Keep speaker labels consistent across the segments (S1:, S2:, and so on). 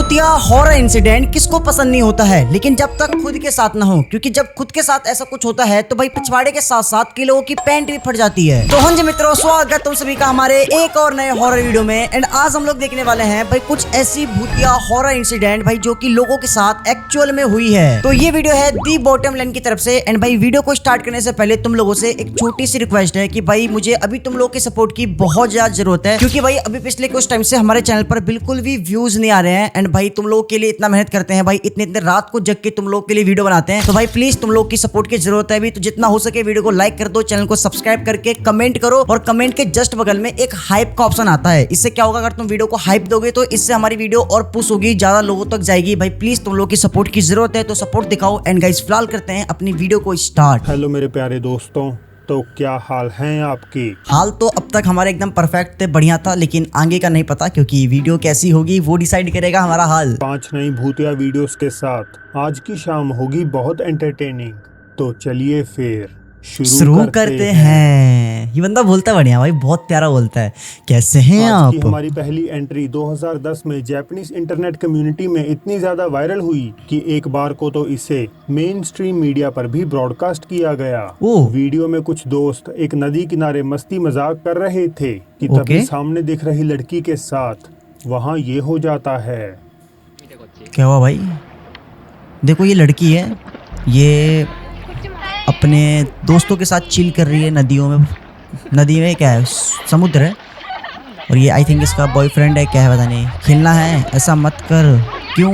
S1: भूतिया horror incident किसको पसंद नहीं होता है, लेकिन जब तक खुद के साथ ना हो, क्योंकि जब खुद के साथ ऐसा कुछ होता है तो भाई पिछवाड़े के साथ साथ के लोगों की पैंट भी फट जाती है। तो हाँ जी मित्रों, स्वागत तुम सभी का हमारे एक और नए हॉरर वीडियो में। एंड आज हम लोग देखने वाले हैं भाई कुछ ऐसी भूतिया हॉरर इंसिडेंट भाई जो कि लोगों के साथ एक्चुअल में हुई है। तो ये वीडियो है दी बॉटम लाइन की तरफ से। एंड भाई वीडियो को स्टार्ट करने से पहले तुम लोगों से एक छोटी सी रिक्वेस्ट है कि भाई मुझे अभी तुम लोग के सपोर्ट की बहुत ज्यादा जरूरत है, क्योंकि भाई अभी पिछले कुछ टाइम से हमारे चैनल पर बिल्कुल भी व्यूज नहीं आ रहे हैं। एंड भाई तुम लोग के लिए इतना मेहनत करते हैं भाई, इतने रात को जग के तुम लोग के लिए वीडियो बनाते हैं, तो भाई प्लीज तुम लोग की सपोर्ट की जरूरत है अभी। तो जितना हो सके वीडियो को लाइक कर दो, चैनल को सब्सक्राइब करके कमेंट करो, और कमेंट के जस्ट बगल में एक हाइप का ऑप्शन आता है। इससे क्या होगा, अगर तुम वीडियो को हाइप दोगे तो इससे हमारी वीडियो और पुश होगी, ज्यादा लोगों तक जाएगी। भाई प्लीज तुम लोग की सपोर्ट की जरूरत है, तो सपोर्ट दिखाओ। एंड गाइस फिलहाल करते हैं अपनी वीडियो को स्टार्ट।
S2: हेलो मेरे प्यारे दोस्तों, तो क्या हाल हैं आपकी?
S1: हाल तो अब तक हमारे एकदम परफेक्ट थे, बढ़िया था, लेकिन आगे का नहीं पता, क्योंकि वीडियो कैसी होगी वो डिसाइड करेगा हमारा हाल।
S2: 5 नई भूतिया वीडियोस के साथ आज की शाम होगी बहुत एंटरटेनिंग। तो चलिए फिर शुरू
S1: करते हैं। ये बंदा बोलता है बढ़िया भाई, बहुत प्यारा बोलता है। कैसे हैं
S2: आज की
S1: आप?
S2: हमारी पहली एंट्री 2010 में जापानीज इंटरनेट कम्युनिटी में इतनी ज्यादा वायरल हुई कि एक बार को तो इसे मेन स्ट्रीम मीडिया पर भी ब्रॉडकास्ट किया गया। वीडियो में कुछ दोस्त एक नदी किनारे मस्ती मजाक कर रहे थे कि तभी सामने दिख रही लड़की के साथ वहाँ ये हो जाता है।
S1: क्या हुआ भाई? देखो ये लड़की है, ये अपने दोस्तों के साथ चिल कर रही है नदियों में। नदी में क्या है, समुद्र है, और ये आई थिंक इसका बॉयफ्रेंड है, क्या है पता नहीं। खेलना है, ऐसा मत कर। क्यों?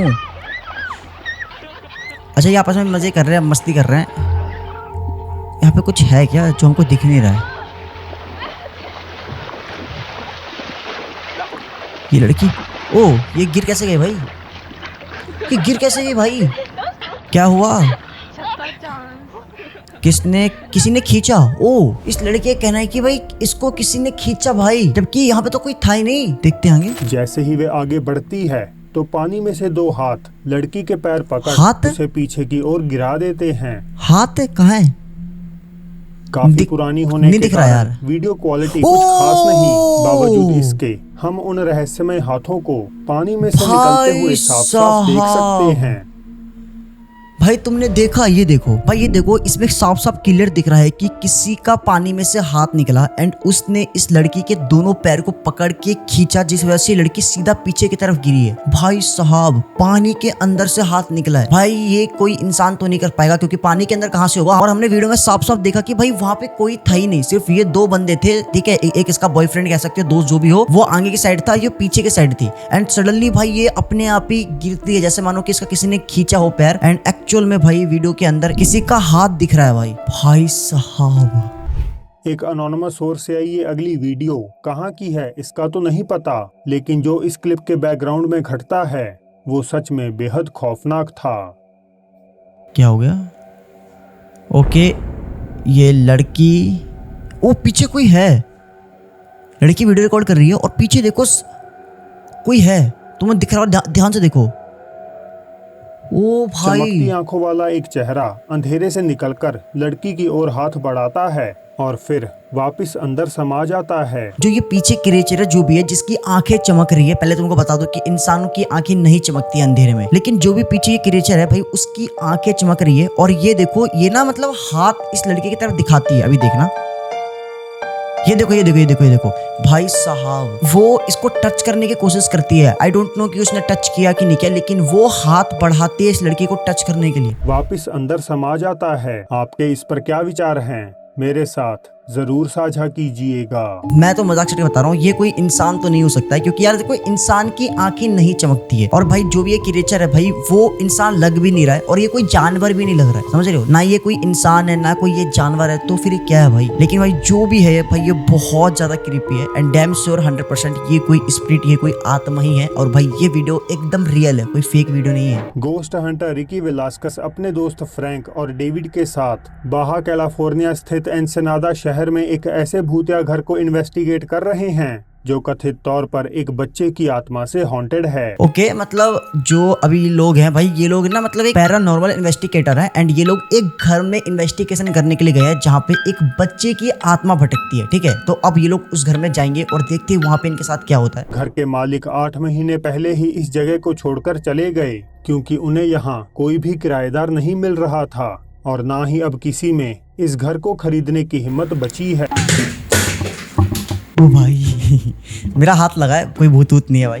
S1: अच्छा ये आपस में मजे कर रहे हैं, मस्ती कर रहे हैं। यहाँ पे कुछ है क्या जो हमको दिख नहीं रहा है? ये लड़की, ओह ये गिर कैसे गई भाई? ये गिर कैसे गई भाई? क्या हुआ? किसी ने खींचा? ओ इस लड़के का कहना है कि भाई इसको किसी ने खींचा भाई, जबकि यहाँ पे तो कोई था ही नहीं। देखते हैं आगे।
S2: जैसे ही वे आगे बढ़ती है तो पानी में से 2 हाथ लड़की के पैर पकड़ उसे पीछे की ओर गिरा देते हैं।
S1: हाथ कहाँ है?
S2: काफी पुरानी होने के कारण वीडियो क्वालिटी कुछ खास नहीं, बावजूद इसके हम उन रहस्यमय हाथों को पानी में से निकलते हुए साफ साफ देख सकते हैं।
S1: भाई तुमने देखा? ये देखो भाई, ये देखो, इसमें साफ साफ क्लियर दिख रहा है कि किसी का पानी में से हाथ निकला एंड उसने इस लड़की के दोनों पैर को पकड़ के खींचा, जिस वजह से लड़की सीधा पीछे की तरफ गिरी है। भाई साहब पानी के अंदर से हाथ निकला है। भाई ये कोई इंसान तो नहीं कर पाएगा, क्योंकि पानी के अंदर कहाँ से होगा। और हमने वीडियो में साफ साफ देखा कि भाई वहाँ पे कोई था ही नहीं, सिर्फ ये 2 बंदे थे। ठीक है, एक इसका बॉयफ्रेंड कह सकते हो, दोस्त जो भी हो, वो आगे की साइड था, ये पीछे की साइड थी। एंड सडनली भाई ये अपने आप ही गिरती है, जैसे मानो कि इसका किसी ने खींचा हो पैर। एंड एक्चुअल में भाई वीडियो के अंदर किसी का हाथ दिख रहा है। भाई साहब
S2: एक अनोनिमस सोर्स से आई ये अगली वीडियो कहाँ की है इसका तो नहीं पता, लेकिन जो इस क्लिप के बैकग्राउंड में घटता है वो सच में बेहद खौफनाक था।
S1: क्या हो गया? ओके ये लड़की, ओ पीछे कोई है। लड़की वीडियो रिकॉर्ड कर रही है और पीछे देखो कोई है, तुम्हें दिख रहा है? ध्यान से देखो। ओ भाई,
S2: चमकती आंखों वाला एक चेहरा अंधेरे से निकलकर लड़की की ओर हाथ बढ़ाता है और फिर वापस अंदर समा जाता है।
S1: जो ये पीछे क्रिएचर है जो भी है, जिसकी आंखें चमक रही है, पहले तुमको बता दो कि इंसानों की आंखें नहीं चमकती अंधेरे में, लेकिन जो भी पीछे ये क्रिएचर है भाई उसकी आंखें चमक रही है। और ये देखो, ये ना मतलब हाथ इस लड़के की तरफ दिखाती है। अभी देखना, ये देखो ये देखो ये देखो ये देखो भाई साहब, वो इसको टच करने की कोशिश करती है। आई डोंट नो कि उसने टच किया कि नहीं किया, लेकिन वो हाथ बढ़ाती है इस लड़की को टच करने के लिए।
S2: वापस अंदर समा जाता है। आपके इस पर क्या विचार हैं? मेरे साथ जरूर साझा कीजिएगा।
S1: मैं तो मजाक से बता रहा हूँ, ये कोई इंसान तो नहीं हो सकता है, क्योंकि यार देखो इंसान की आंखें नहीं चमकती है। और भाई जो भी ये क्रिएचर है भाई वो इंसान लग भी नहीं रहा है, और ये कोई जानवर भी नहीं लग रहा है, समझ रहे हो? ना ये कोई इंसान है ना कोई ये जानवर है, तो फिर ये क्या है भाई? लेकिन भाई जो भी है भाई ये बहुत ज्यादा क्रीपी है। एंड डैम श्योर 100% ये कोई स्पिरिट, ये कोई आत्मा ही है। और भाई ये वीडियो एकदम रियल है, कोई फेक वीडियो नहीं है।
S2: गोस्ट हंटर रिकी वेलास्कस अपने दोस्त फ्रैंक और डेविड के साथ बाहा कैलिफोर्निया स्थित एनसेनादा शहर में एक ऐसे भूतिया घर को इन्वेस्टिगेट कर रहे हैं जो कथित तौर पर एक बच्चे की आत्मा से हॉन्टेड है।
S1: ओके, मतलब जो अभी लोग हैं भाई, ये लोग ना मतलब एक पैरानॉर्मल इन्वेस्टिगेटर है एंड ये लोग एक घर में इन्वेस्टिगेशन करने के लिए गए हैं जहाँ पे एक बच्चे की आत्मा भटकती है। ठीक है, तो अब ये लोग उस घर में जाएंगे और देखते हैं वहाँ पे इनके साथ क्या होता है।
S2: घर के मालिक 8 महीने पहले ही इस जगह को छोड़कर चले गए क्योंकि उन्हें यहाँ कोई भी किराएदार नहीं मिल रहा था और ना ही अब किसी में इस घर को खरीदने की हिम्मत बची है।
S1: ओ भाई मेरा हाथ लगा है, कोई भूत वूत नहीं है भाई।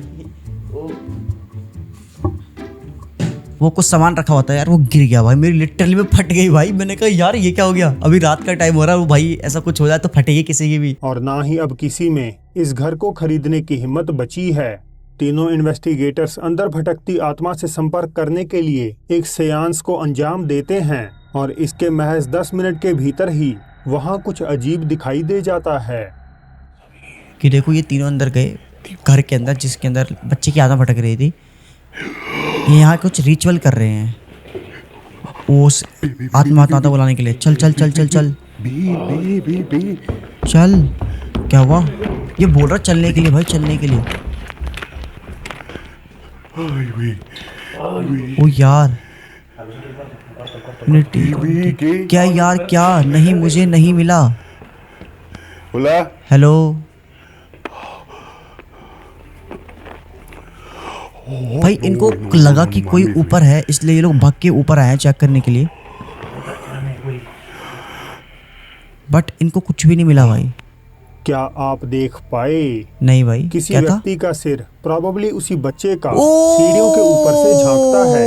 S1: वो कुछ सामान रखा हुआ था यार, वो गिर गया भाई, मेरी लिटरली में फट गई भाई। मैंने कहा यार ये क्या हो गया, अभी रात का टाइम हो रहा है, वो भाई ऐसा कुछ हो जाए तो फटेगी किसी की भी।
S2: और ना ही अब किसी में इस घर को खरीदने की हिम्मत बची है। तीनों इन्वेस्टिगेटर्स अंदर भटकती आत्मा से संपर्क करने के लिए एक सेयांस को अंजाम देते हैं और इसके महज 10 मिनट के भीतर ही वहाँ कुछ अजीब दिखाई दे जाता है।
S1: कि देखो ये तीनों अंदर गए घर के अंदर जिसके अंदर बच्चे की आत्मा भटक रही थी। ये यहाँ कुछ रिचुअल कर रहे हैं उस आत्मा बुलाने के लिए। चल चल चल चल चल चल, क्या हुआ? ये बोल रहा चलने के लिए भाई, चलने के लिए। ओ यार क्या यार, क्या नहीं, मुझे नहीं मिला। हेलो भाई, इनको लगा कि कोई ऊपर है इसलिए ये लोग भाग के ऊपर आए हैं चेक करने के लिए, बट इनको कुछ भी नहीं मिला भाई।
S2: क्या आप देख पाए?
S1: नहीं भाई,
S2: किसी
S1: क्या
S2: व्यक्ति का सिर, प्रॉबली उसी बच्चे का, सीढ़ियों के ऊपर से झांकता है।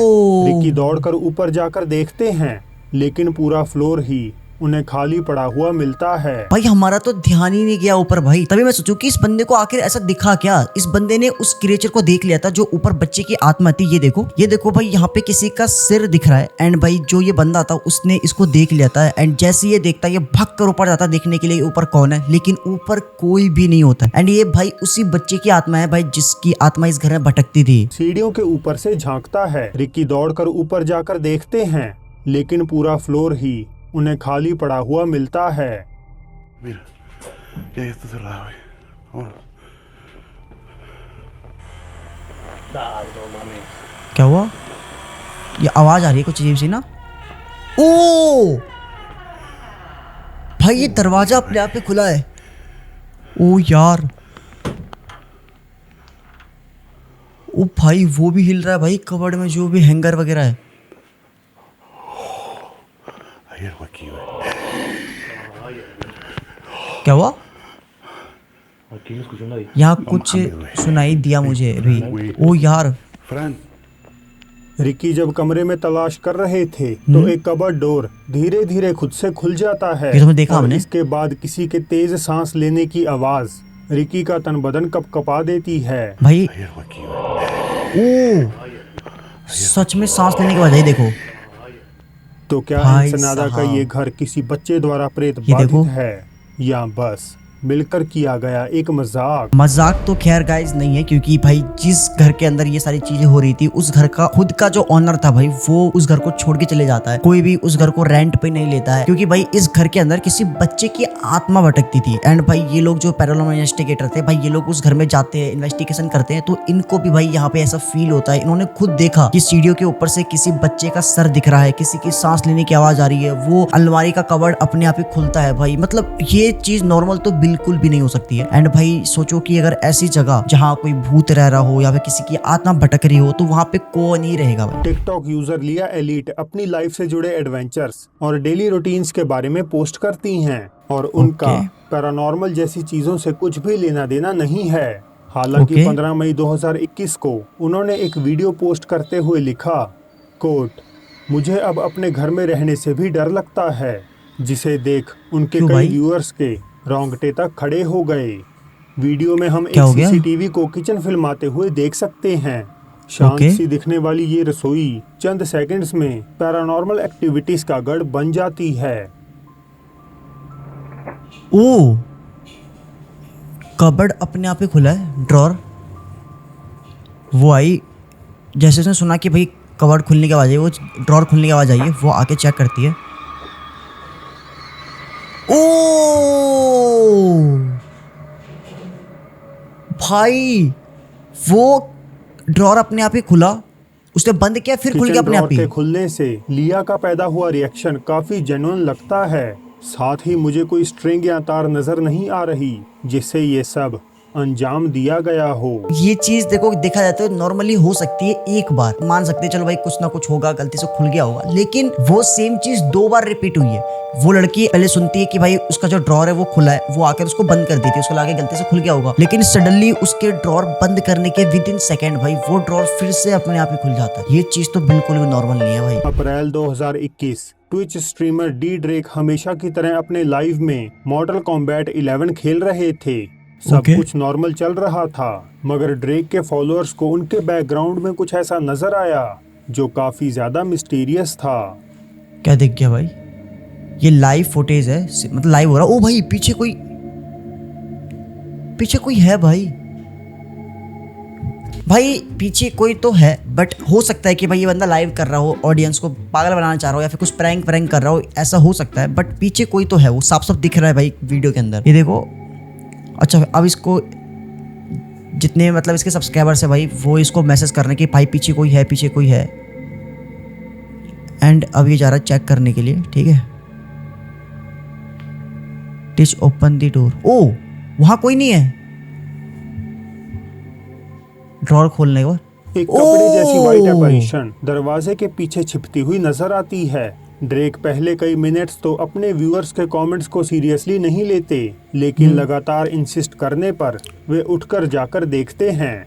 S2: रिकी दौड़कर ऊपर जाकर देखते हैं लेकिन पूरा फ्लोर ही उन्हें खाली पड़ा हुआ मिलता है।
S1: भाई हमारा तो ध्यान ही नहीं गया ऊपर भाई। तभी मैं सोचूं कि इस बंदे को आखिर ऐसा दिखा क्या। इस बंदे ने उस क्रिएचर को देख लिया था जो ऊपर बच्चे की आत्मा थी। ये देखो भाई, यहाँ पे किसी का सिर दिख रहा है एंड भाई जो ये बंदा था उसने इसको देख लिया था एंड जैसे ये देखता है ये भाग कर ऊपर जाता देखने के लिए ऊपर कौन है, लेकिन ऊपर कोई भी नहीं होता एंड ये भाई उसी बच्चे की आत्मा है भाई जिसकी आत्मा इस घर में भटकती थी।
S2: सीढ़ियों के ऊपर से झांकता है। रिकी दौड़कर ऊपर जाकर देखते हैं लेकिन पूरा फ्लोर ही उन्हें खाली पड़ा हुआ मिलता है।
S1: क्या हुआ? ये आवाज आ रही है कुछ अजीब सी ना। ओ भाई ये दरवाजा अपने आप पे खुला है। ओ यार, ओ भाई वो भी हिल रहा है भाई, कबर्ड में जो भी हैंगर वगैरह है। क्या हुआ? यहाँ कुछ सुनाई दिया मुझे भी। ओ यार,
S2: रिकी जब कमरे में तलाश कर रहे थे तो एक कबर्ड डोर धीरे धीरे खुद से खुल जाता है।
S1: ये तो मैं देखा
S2: और
S1: हमने।
S2: इसके बाद किसी के तेज सांस लेने की आवाज रिकी का तन बदन कपकपा देती है।
S1: भाई ओ सच में सांस लेने के बाद देखो।
S2: तो क्या
S1: भाई
S2: इंसनादा का
S1: साहब।
S2: ये घर किसी बच्चे द्वारा प्रेत
S1: ये देखो।
S2: बाधित है या बस मिलकर किया गया एक मजाक?
S1: मजाक तो खैर गाइज नहीं है, क्योंकि भाई जिस घर के अंदर ये सारी चीजें हो रही थी उस घर का खुद का जो ओनर था भाई वो उस घर को छोड़ के चले जाता है। कोई भी उस घर को रेंट पे नहीं लेता है, क्योंकि भाई इस घर के अंदर किसी बच्चे की आत्मा भटकती थी। एंड भाई ये लोग जो पैरानॉर्मल इन्वेस्टिगेटर थे भाई, ये लोग उस घर में जाते हैं, इन्वेस्टिगेशन करते हैं, तो इनको भी भाई यहाँ पे ऐसा फील होता है। इन्होंने खुद देखा कि सीढ़ियों के ऊपर से किसी बच्चे का सर दिख रहा है, किसी की सांस लेने की आवाज आ रही है, वो अलमारी का कवर्ड अपने आप ही खुलता है भाई। मतलब ये चीज नॉर्मल तो बिल्कुल भी नहीं हो सकती है। एंड भाई सोचो कि अगर ऐसी जगह जहाँ कोई भूत रह रहा हो या फिर किसी की आत्मा भटक रही हो तो वहाँ पे कौन ही रहेगा भाई।
S2: टिकटॉक यूजर लिया एलिट अपनी लाइफ से जुड़े एडवेंचर्स और डेली रूटीन्स के बारे में पोस्ट करती हैं और उनका पैरानॉर्मल जैसी चीजों से कुछ भी लेना देना नहीं है। हालांकि 15 मई 2021 को उन्होंने एक वीडियो पोस्ट करते हुए लिखा, कोट, मुझे अब अपने घर में रहने से भी डर लगता है, जिसे देख उनके कई व्यूअर्स के रोंगटे तक खड़े हो गए। वीडियो में हम एक सीसीटीवी को किचन फिल्माते हुए देख सकते हैं। शांत सी दिखने वाली ये रसोई चंद सेकंड्स में पैरानॉर्मल एक्टिविटीज का गढ़ बन जाती है।
S1: ओ कबर्ड अपने आप ही खुला है, ड्रॉर। वो आई जैसे उसने सुना कि भाई कबर्ड खुलने की आवाज आई, वो ड्रॉर खुलने की आवाज आई है, वो आके चेक करती है। ओ भाई वो ड्रॉर अपने आप ही खुला, उसने बंद किया, फिर खुल गया अपने आप ही।
S2: के खुलने से लिया का पैदा हुआ रिएक्शन काफी जेन्युइन लगता है। साथ ही मुझे कोई स्ट्रिंग या तार नजर नहीं आ रही जिससे ये सब अंजाम दिया गया हो।
S1: ये चीज देखो देखा जाए तो नॉर्मली हो सकती है, एक बार मान सकते हैं चलो भाई कुछ ना कुछ होगा, गलती से खुल गया होगा, लेकिन वो सेम चीज 2 बार रिपीट हुई है। वो लड़की पहले सुनती है कि भाई उसका जो ड्रॉर है वो खुला है, वो आकर उसको बंद कर देती है, उसको लाके गलती से खुल गया होगा, लेकिन सडनली उसके ड्रॉर बंद करने के विदिन सेकंड भाई वो ड्रॉर फिर से अपने आप ही खुल जाता है। ये चीज तो बिल्कुल भी नॉर्मल नहीं है भाई।
S2: अप्रैल 2021 ट्विच स्ट्रीमर डी ड्रेक हमेशा की तरह अपने लाइव में मॉर्टल कॉम्बैट 11 खेल रहे थे। सब कुछ नॉर्मल चल रहा था, मगर ड्रेक के फॉलोअर्स को उनके बैकग्राउंड में कुछ ऐसा नजर आया जो काफी ज्यादा मिस्टीरियस था।
S1: क्या दिख गया भाई? ये लाइव फुटेज है, मतलब लाइव हो रहा। ओ भाई पीछे कोई है भाई। भाई पीछे कोई तो है, बट हो सकता है कि भाई ये बंदा लाइव कर रहा हो, ऑडियंस को पागल बनाना चाह रहा हो, या फिर कुछ प्रैंक कर रहा हो, ऐसा हो सकता है। बट पीछे कोई तो है, वो साफ साफ दिख रहा है भाई वीडियो के अंदर। ये देखो। अच्छा अब इसको जितने मतलब इसके सब्सक्राइबर्स है भाई वो इसको मैसेज कर रहे हैं कि भाई पीछे कोई है। एंड अब ये जा रहा है चेक करने के लिए, ठीक है। टिच ओपन द डोर। ओ वहां कोई नहीं है। ड्रॉर खोलने को
S2: एक कपड़े जैसी व्हाइट एपरेशन दरवाजे के पीछे छिपती हुई नजर आती है। ड्रेक पहले कई मिनट्स तो अपने व्यूअर्स के कमेंट्स को सीरियसली नहीं लेते, लेकिन लगातार इंसिस्ट करने पर वे उठकर जाकर देखते हैं,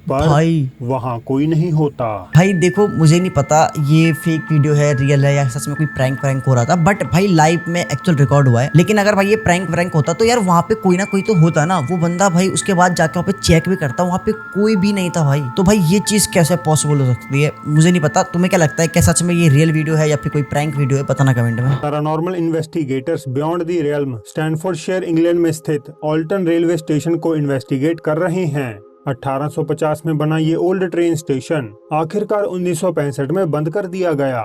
S2: पर भाई वहाँ कोई नहीं होता।
S1: भाई देखो मुझे नहीं पता ये फेक वीडियो है, रियल है, या सच में कोई प्रैंक हो रहा था, बट भाई लाइव में एक्चुअल रिकॉर्ड हुआ है। लेकिन अगर भाई ये प्रैंक होता तो यार वहाँ पे कोई ना कोई तो होता ना। वो बंदा भाई उसके बाद जाके वहाँ पे चेक भी करता, वहाँ पे कोई भी नहीं था भाई। तो भाई ये चीज कैसे पॉसिबल हो सकती है मुझे नहीं पता। तुम्हें क्या लगता है, क्या सच में ये रियल वीडियो है या फिर कोई प्रैंक वीडियो है? बताना कमेंट में।
S2: Paranormal investigators beyond the realm Staffordshire England में स्थित ऑल्टन रेलवे स्टेशन को इन्वेस्टिगेट कर रहे हैं। 1850 में बना ये ओल्ड ट्रेन स्टेशन आखिरकार 1965 में बंद कर दिया गया।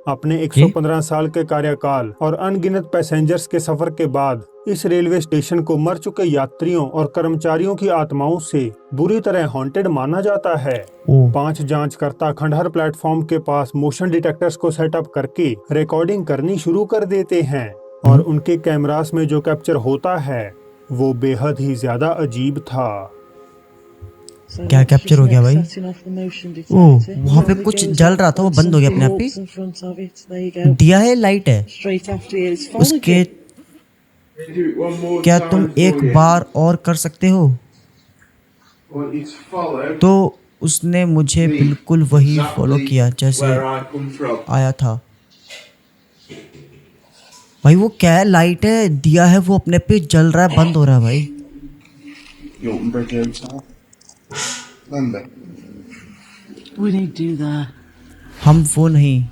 S2: अपने 115 साल के कार्यकाल और अनगिनत पैसेंजर्स के सफर के बाद इस रेलवे स्टेशन को मर चुके यात्रियों और कर्मचारियों की आत्माओं से बुरी तरह हॉन्टेड माना जाता है। 5 जांचकर्ता खंडहर प्लेटफॉर्म के पास मोशन डिटेक्टर्स को सेटअप करके रिकॉर्डिंग करनी शुरू कर देते हैं, और उनके कैमरास में जो कैप्चर होता है वो बेहद ही ज्यादा अजीब था।
S1: क्या कैप्चर हो गया भाई? ओह वहाँ पे कुछ जल रहा था, वो बंद हो गया अपने आप ही। दिया है, लाइट है उसके। क्या तुम एक बार और कर सकते हो? तो उसने मुझे बिल्कुल वही फॉलो किया जैसे आया था। भाई वो क्या है? लाइट है, दिया है, वो अपने पे जल रहा है, बंद हो रहा है भाई। हम वो नहीं।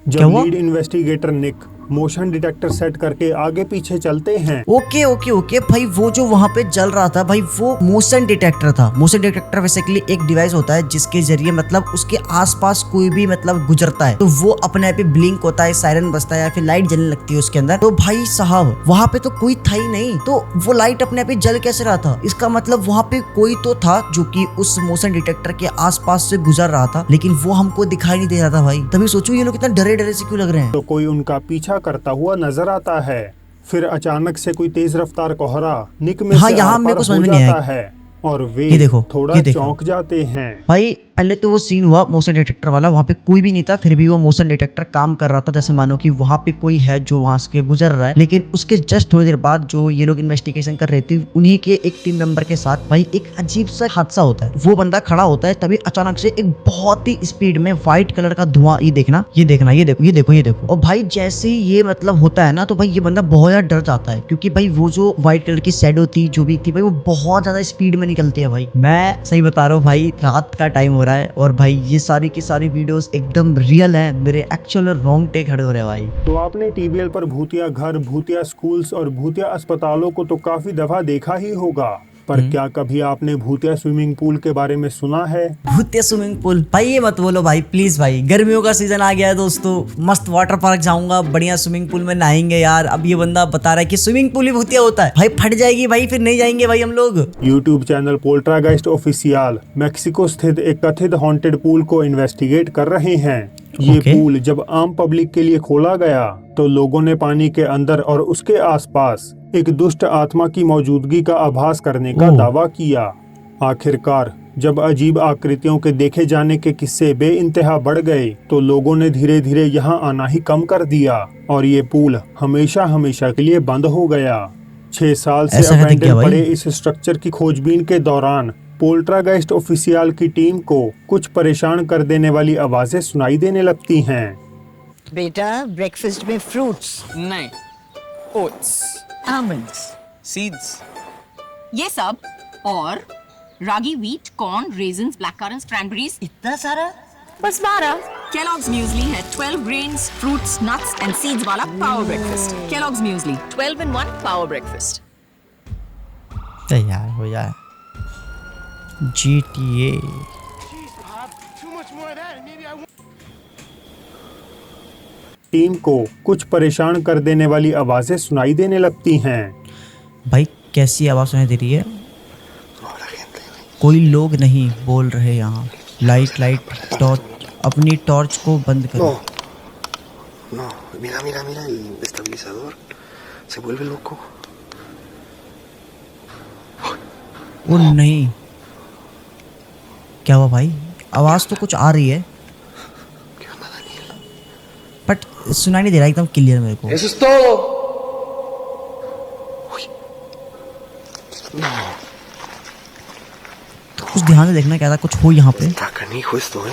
S2: जब लीड इन्वेस्टिगेटर निक मोशन डिटेक्टर सेट करके आगे पीछे चलते हैं।
S1: ओके भाई वो जो वहाँ पे जल रहा था भाई वो मोशन डिटेक्टर था। मोशन डिटेक्टर बेसिकली एक डिवाइस होता है जिसके जरिए मतलब उसके आसपास कोई भी मतलब गुजरता है तो वो अपने आप ही ब्लिंक होता है, सायरन बजता है या फिर लाइट जलने लगती है उसके अंदर। तो भाई साहब वहाँ पे तो कोई था ही नहीं, तो वो लाइट अपने आप ही जल कैसे रहा था? इसका मतलब वहाँ पे कोई तो था जो कि उस मोशन डिटेक्टर के आसपास से गुजर रहा था, लेकिन वो हमको दिखाई नहीं दे रहा था भाई। तभी सोचो ये लोग कितना डरे डरे से क्यों लग रहे हैं।
S2: तो कोई उनका पीछा करता हुआ नजर आता है। फिर अचानक से कोई तेज रफ्तार कोहरा निक में से
S1: यहाँ मेरे को समझ में नहीं आया
S2: है और वे थोड़ा चौंक जाते हैं।
S1: भाई पहले तो वो सीन हुआ मोशन डिटेक्टर वाला, वहाँ पे कोई भी नहीं था, फिर भी वो मोशन डिटेक्टर काम कर रहा था जैसे मानो कि वहाँ पे कोई है जो वहाँ से गुजर रहा है। लेकिन उसके जस्ट थोड़ी देर बाद जो ये लोग इन्वेस्टिगेशन कर रहे थे उन्हीं के एक टीम मेंबर के साथ भाई एक अजीब सा हादसा होता है। वो बंदा खड़ा होता है, तभी अचानक से एक बहुत ही स्पीड में व्हाइट कलर का धुआं, ये देखना, ये देखो। और भाई जैसे ही ये मतलब होता है ना तो भाई ये बंदा बहुत ज्यादा डर जाता है, क्योंकि भाई वो जो व्हाइट कलर की शैडो थी जो भी थी भाई वो बहुत ज्यादा स्पीड में निकलती है। भाई मैं सही बता रहा हूँ भाई, रात का टाइम हो रहा है और भाई ये सारी की सारी वीडियोस एकदम रियल है, मेरे एक्चुअल रोंगटे खड़े हो रहे हैं भाई।
S2: तो आपने TBL पर भूतिया घर, भूतिया स्कूल्स और भूतिया अस्पतालों को तो काफी दफा देखा ही होगा, पर क्या कभी आपने भूतिया स्विमिंग पूल के बारे में सुना है?
S1: भूतिया स्विमिंग पूल? भाई ये मत बोलो भाई, प्लीज भाई। गर्मियों का सीजन आ गया है दोस्तों, मस्त वाटर पार्क जाऊंगा, बढ़िया स्विमिंग पूल में नहाएंगे यार। अब ये बंदा बता रहा है कि स्विमिंग पूल ही भूतिया होता है। भाई फट जाएगी भाई, फिर नहीं जाएंगे भाई हम लोग।
S2: YouTube channel poltergeist official Mexico स्थित एक कथित हॉन्टेड पूल को इन्वेस्टिगेट कर रहे हैं। ये पूल जब आम पब्लिक के लिए खोला गया तो लोगों ने पानी के अंदर और उसके आसपास एक दुष्ट आत्मा की मौजूदगी का आभास करने का दावा किया। आखिरकार जब अजीब आकृतियों के देखे जाने के किस्से बेइंतहा बढ़ गए तो लोगों ने धीरे धीरे यहाँ आना ही कम कर दिया और ये पूल हमेशा हमेशा के लिए बंद हो गया। 6 साल से अबैंडन पड़े इस स्ट्रक्चर की खोजबीन के दौरान पोल्टरगाइस्ट ऑफिशियल की टीम को कुछ परेशान कर देने वाली आवाजें सुनाई देने लगती हैं।
S3: बेटा ब्रेकफास्ट में फ्रूट्स
S4: नहीं, ओट्स,
S3: आमंड्स,
S4: सीड्स,
S5: ये सब और ragi, wheat, corn, raisins, black currants, cranberries,
S3: इतना सारा?
S5: बस 12। केलॉग्स म्यूजली है 12 grains, fruits, nuts and seeds वाला power breakfast. Kellogg's muesli 12 in 1 power breakfast.
S1: तैयार हो जाए। GTA
S2: टीम को कुछ परेशान कर देने वाली आवाजें सुनाई देने लगती हैं।
S1: भाई कैसी आवाज सुनाई दे रही है? कोई लोग नहीं बोल रहे यहाँ। लाइट टॉर्च, अपनी टॉर्च को बंद करो।
S6: No, mira el estabilizador. Se vuelve loco.
S1: ओ नहीं, क्या हुआ भाई? आवाज तो कुछ आ रही है बट सुनाई नहीं दे रहा एकदम क्लियर मेरे को।
S6: Eso es todo.
S1: तो कुछ ध्यान से देखना क्या था, कुछ हो यहाँ पे।
S6: Está canijo esto,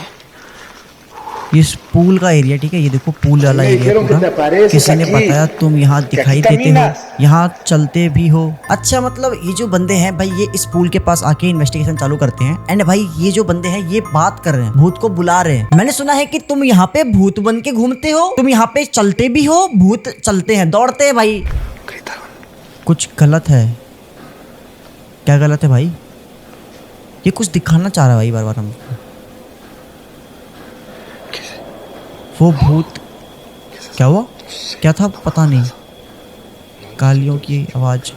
S1: इस पूल का एरिया, ठीक है, ये देखो पूल वाला एरिया पूरा। किसी ने बताया तुम यहाँ दिखाई देते हो, यहाँ चलते भी हो। अच्छा मतलब ये जो बंदे हैं भाई, ये इस पूल के पास आके इन्वेस्टिगेशन चालू करते हैं। एंड भाई ये जो बंदे हैं ये बात कर रहे हैं, भूत को बुला रहे हैं। मैंने सुना है कि तुम यहाँ पे भूत बन के घूमते हो, तुम यहाँ पे चलते भी हो, भूत चलते हैं, दौड़ते हैं भाई। कुछ गलत है। क्या गलत है भाई? ये कुछ दिखाना चाह रहा है भाई बार बार हमको। वो भूत क्या हुआ? क्या था पता नहीं। कालियों की आवाज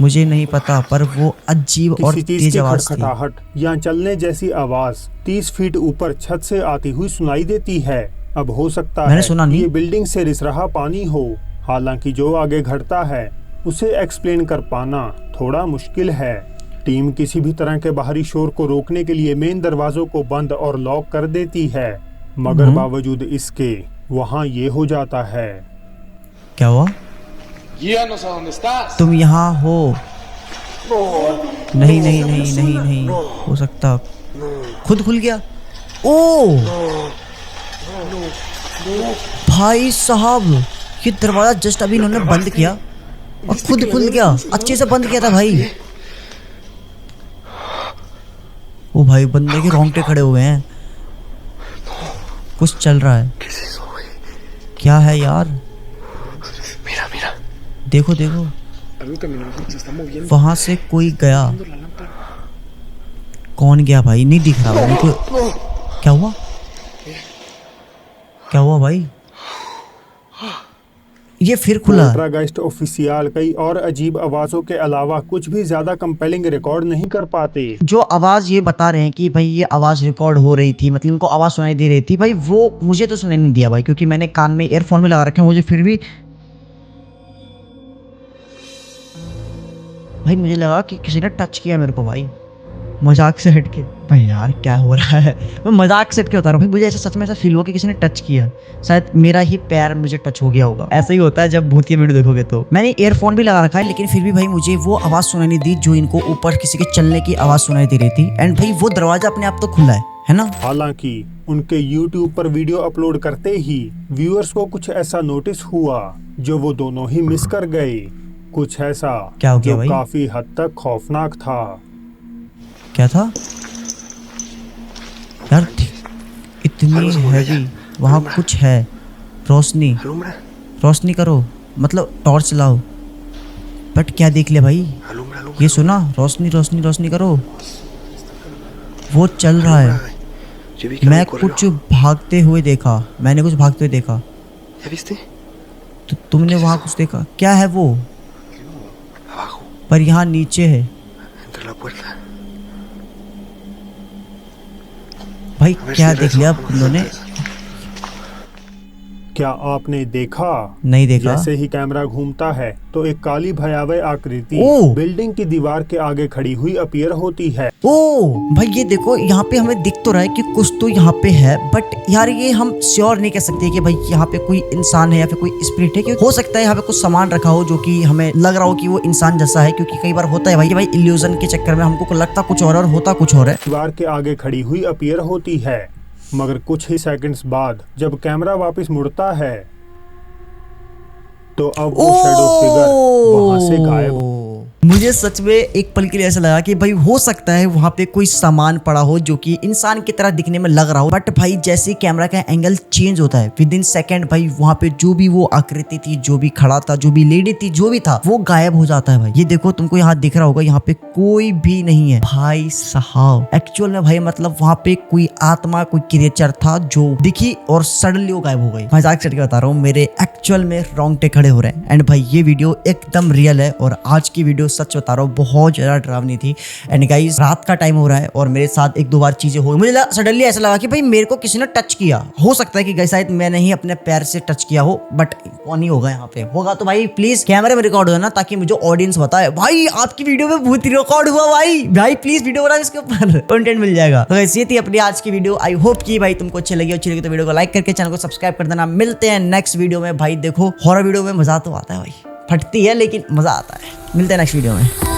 S1: मुझे नहीं पता, पर वो अजीब और तेज आवाज थी।
S2: खटखटाहट या चलने जैसी आवाज 30 फीट ऊपर छत से आती हुई सुनाई देती है। अब हो सकता है ये बिल्डिंग से रिस रहा पानी हो। हालांकि जो आगे घटता है उसे एक्सप्लेन कर पाना थोड़ा मुश्किल है। टीम किसी भी तरह के बाहरी शोर को रोकने के लिए मेन दरवाजों को बंद और लॉक कर देती है, मगर बावजूद इसके वहाँ ये हो जाता है।
S1: क्या हुआ? तुम यहाँ हो? नहीं हो सकता। खुद खुल गया। ओ भाई साहब, ये दरवाजा जस्ट अभी इन्होंने बंद किया और खुद खुल गया। अच्छे से बंद किया था भाई। ओ भाई बंदे के रोंगटे खड़े हुए हैं। कुछ चल रहा है। क्या है यार? देखो वहां से कोई गया। कौन गया भाई? नहीं दिख रहा भाई को। क्या हुआ भाई? ये फिर खुला।
S2: पोल्टरगाइस्ट ऑफिशियल कई और अजीब आवाजों के अलावा कुछ भी ज्यादा कंपेलिंग रिकॉर्ड नहीं कर पाते।
S1: जो आवाज ये बता रहे हैं कि भाई ये आवाज रिकॉर्ड हो रही थी, मतलब इनको आवाज सुनाई दे रही थी भाई, वो मुझे तो सुनाई नहीं दिया भाई, क्योंकि मैंने कान में ईयरफोन में लगा रखे हैं। मुझे फिर भी भाई मुझे लगा कि किसी ने टच किया मेरे को भाई, मजाक से हटके। भाई यार क्या हो रहा है? मैं मजाक से हटके बता रहा हूँ भाई, मुझे ऐसा सच में ऐसा फील हुआ कि किसी ने टच किया। शायद मेरा ही पैर मुझे टच हो गया होगा। ऐसा ही होता है जब भूतिया वीडियो देखोगे तो। मैंने ईयरफोन भी लगा रखा है, लेकिन फिर भी भाई मुझे वो आवाज सुनाई नहीं दी जो इनको ऊपर किसी के चलने की आवाज सुनाई दे रही थी। एंड भाई वो दरवाजा अपने आप तो खुला है ना?
S2: हालांकि उनके YouTube पर वीडियो अपलोड करते ही व्यूअर्स को कुछ ऐसा नोटिस हुआ जो वो दोनों ही मिस कर गए। कुछ ऐसा
S1: क्या हो गया
S2: जो
S1: भाई?
S2: काफी हद तक खौफनाक था।
S1: क्या था यार? इतनी हैवी, वहाँ कुछ है। रोशनी करो, मतलब टॉर्च लाओ। बट क्या देख लिया भाई? ये सुना, रोशनी रोशनी रोशनी करो, वो चल रहा है।
S6: Yo vi que
S1: मैं
S6: algo corrió.
S1: कुछ भागते हुए देखा, मैंने कुछ भागते हुए देखा।
S6: ¿Ya viste?
S1: तो तुमने वहां कुछ देखा? क्या है वो?
S6: Abajo,
S1: पर यहाँ नीचे है
S6: entre la puerta.
S1: भाई।
S6: A ver
S1: क्या
S6: si
S1: देख लिया
S6: rezo
S1: आप
S6: con
S1: लोगों ने?
S6: certeza.
S2: क्या आपने देखा?
S1: नहीं देखा।
S2: जैसे ही कैमरा घूमता है तो एक काली भयावह आकृति
S1: ओह!
S2: बिल्डिंग की दीवार के आगे खड़ी हुई अपीयर होती है।
S1: ओ भाई ये देखो, यहाँ पे हमें दिख तो रहा है कि कुछ तो यहाँ पे है, बट यार ये हम श्योर नहीं कह सकते कि भाई यहाँ पे कोई इंसान है या फिर कोई स्पिरिट है। क्योंकि हो सकता है यहाँ पे कुछ सामान रखा हो जो कि हमें लग रहा हो कि वो इंसान जैसा है, क्योंकि कई बार होता है भाई कि भाई इल्यूजन के चक्कर में हमको लगता कुछ और होता कुछ और है।
S2: दीवार के आगे खड़ी हुई अपीयर होती है, मगर कुछ ही सेकंड्स बाद जब कैमरा वापस मुड़ता है तो अब वो शैडो फिगर वहां से गायब।
S1: मुझे सच में एक पल के लिए ऐसा लगा कि भाई हो सकता है वहां पे कोई सामान पड़ा हो जो कि इंसान की तरह दिखने में लग रहा हो, बट भाई जैसे कैमरा का एंगल चेंज होता है विद इन सेकंड भाई वहां पे जो भी वो आकृति थी, जो भी खड़ा था, जो भी लेडी थी, जो भी था, वो गायब हो जाता है। भाई ये देखो, तुमको यहाँ दिख रहा होगा, यहाँ पे कोई भी नहीं है भाई साहब। एक्चुअल में भाई मतलब वहां पे कोई आत्मा, कोई क्रिएचर था जो दिखी और सडनली वो गायब हो गई। मजाक करके बता रहा हूँ, मेरे एक्चुअल में रोंगटे खड़े हो रहे हैं। एंड भाई ये वीडियो एकदम रियल है और आज की वीडियो सच बता रहा हूँ बहुत ज्यादा डरावनी थी। एंड गाइस रात का टाइम हो रहा है और मेरे साथ एक दो बार चीजें हो गई। मुझे सडनली ऐसा लगा कि भाई मेरे को किसी ने टच किया। हो सकता है कि गाइस शायद मैंने ही अपने पैर से टच किया हो, बट कौन ही होगा यहाँ पे। होगा तो भाई प्लीज कैमरे में रिकॉर्ड हो ना, ताकि मुझे ऑडियंस बताए भाई आपकी वीडियो में भूत रिकॉर्ड हुआ। भाई प्लीज वीडियो बना, इसके ऊपर कंटेंट मिल जाएगा। तो गाइस ये थी अपनी आज की वीडियो। आई होप कि भाई तुमको अच्छी लगी तो वीडियो को लाइक करके चैनल को सब्सक्राइब कर देना। मिलते हैं नेक्स्ट वीडियो में। भाई देखो हॉरर वीडियो में मजा तो आता है भाई, फटती है लेकिन मजा आता है। मिलते हैं नेक्स्ट वीडियो में।